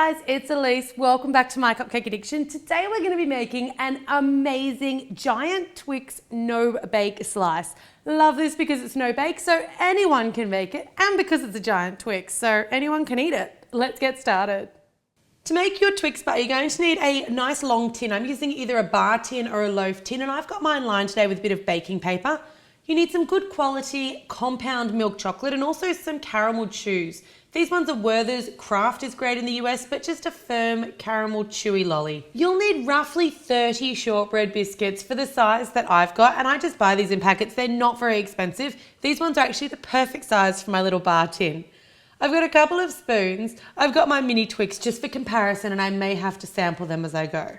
guys, it's Elise. Welcome back to My Cupcake Addiction. Today we're going to be making an amazing giant Twix no-bake slice. Love this because it's no-bake, so anyone can make it, and because it's a giant Twix, so anyone can eat it. Let's get started. To make your Twix bar, you're going to need a nice long tin. I'm using either a bar tin or a loaf tin, and I've got mine lined today with a bit of baking paper. You need some good quality compound milk chocolate and also some caramel chews. These ones are Werther's. Kraft is great in the US, but just a firm caramel chewy lolly. You'll need roughly 30 shortbread biscuits for the size that I've got, and I just buy these in packets. They're not very expensive. These ones are actually the perfect size for my little bar tin. I've got a couple of spoons. I've got my mini Twix just for comparison, and I may have to sample them as I go.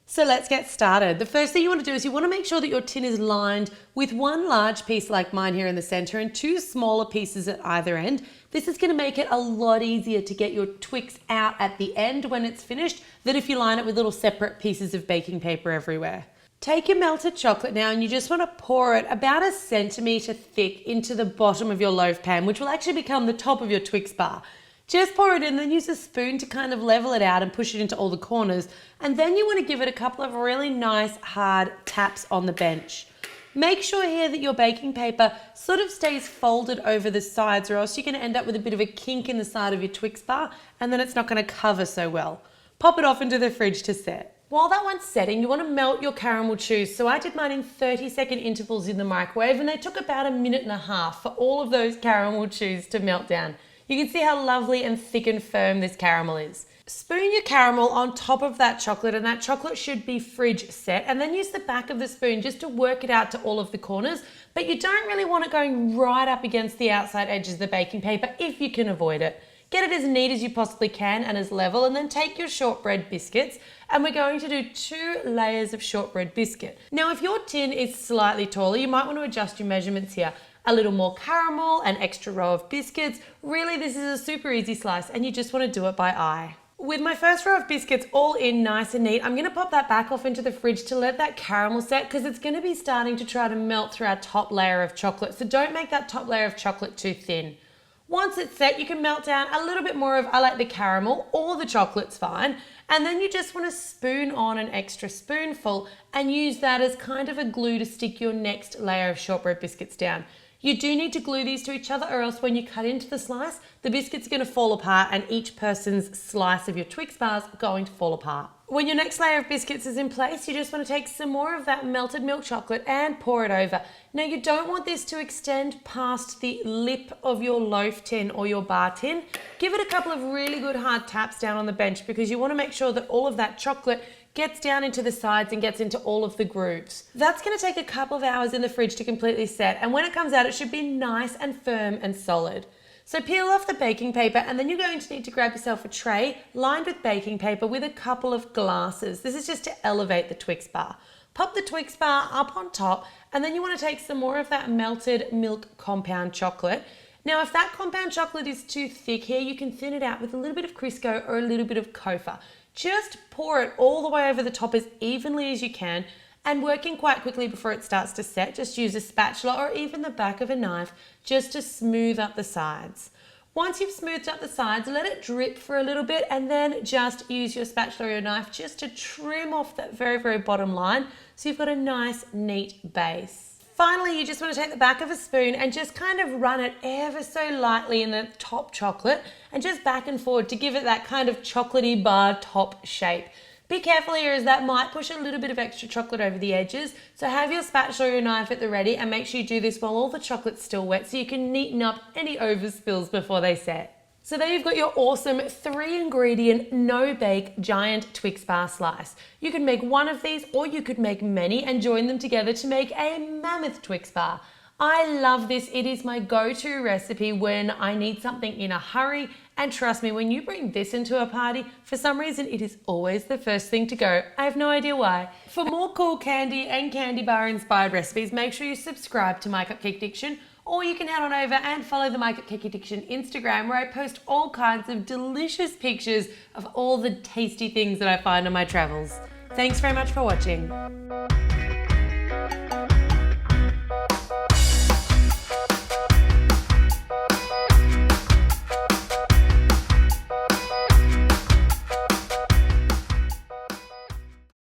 So let's get started. The first thing you want to do is you want to make sure that your tin is lined with one large piece like mine here in the center and two smaller pieces at either end. This is going to make it a lot easier to get your Twix out at the end when it's finished than if you line it with little separate pieces of baking paper everywhere. Take your melted chocolate now and you just want to pour it about 1 centimeter thick into the bottom of your loaf pan, which will actually become the top of your Twix bar. Just pour it in, then use a spoon to kind of level it out and push it into all the corners. And then you want to give it a couple of really nice hard taps on the bench. Make sure here that your baking paper sort of stays folded over the sides, or else you're going to end up with a bit of a kink in the side of your Twix bar, and then it's not going to cover so well. Pop it off into the fridge to set. While that one's setting, you want to melt your caramel chews. So I did mine in 30-second intervals in the microwave, and they took about 1.5 minutes for all of those caramel chews to melt down. You can see how lovely and thick and firm this caramel is. Spoon your caramel on top of that chocolate, and that chocolate should be fridge set, and then use the back of the spoon just to work it out to all of the corners, but you don't really want it going right up against the outside edges of the baking paper if you can avoid it. Get it as neat as you possibly can and as level, and then take your shortbread biscuits, and we're going to do 2 layers of shortbread biscuit. Now if your tin is slightly taller, you might want to adjust your measurements here. A little more caramel, an extra row of biscuits. Really, this is a super easy slice and you just want to do it by eye. With my first row of biscuits all in nice and neat, I'm going to pop that back off into the fridge to let that caramel set, because it's going to be starting to try to melt through our top layer of chocolate. So don't make that top layer of chocolate too thin. Once it's set, you can melt down a little bit more of, I like the caramel, or the chocolate's fine. And then you just want to spoon on an extra spoonful and use that as kind of a glue to stick your next layer of shortbread biscuits down. You do need to glue these to each other, or else when you cut into the slice, the biscuits are going to fall apart and each person's slice of your Twix bars are going to fall apart. When your next layer of biscuits is in place, you just want to take some more of that melted milk chocolate and pour it over. Now you don't want this to extend past the lip of your loaf tin or your bar tin. Give it a couple of really good hard taps down on the bench, because you want to make sure that all of that chocolate gets down into the sides and gets into all of the grooves. That's going to take a couple of hours in the fridge to completely set, and when it comes out it should be nice and firm and solid. So peel off the baking paper, and then you're going to need to grab yourself a tray lined with baking paper with a couple of glasses. This is just to elevate the Twix bar. Pop the Twix bar up on top, and then you want to take some more of that melted milk compound chocolate. Now if that compound chocolate is too thick here, you can thin it out with a little bit of Crisco or a little bit of Kofa. Just pour it all the way over the top as evenly as you can, and working quite quickly before it starts to set. Just use a spatula or even the back of a knife just to smooth up the sides. Once you've smoothed up the sides, let it drip for a little bit, and then just use your spatula or your knife just to trim off that very bottom line so you've got a nice neat base. Finally, you just want to take the back of a spoon and just kind of run it ever so lightly in the top chocolate, and just back and forward to give it that kind of chocolatey bar top shape. Be careful here, as that might push a little bit of extra chocolate over the edges. So have your spatula or your knife at the ready, and make sure you do this while all the chocolate's still wet so you can neaten up any overspills before they set. So there you've got your awesome 3-ingredient, no-bake giant Twix bar slice. You can make one of these, or you could make many and join them together to make a mammoth Twix bar. I love this. It is my go-to recipe when I need something in a hurry, and trust me, when you bring this into a party, for some reason it is always the first thing to go. I have no idea why. For more cool candy and candy bar inspired recipes, make sure you subscribe to My Cupcake Addiction, or you can head on over and follow the My Cupcake Addiction Instagram, where I post all kinds of delicious pictures of all the tasty things that I find on my travels. Thanks very much for watching.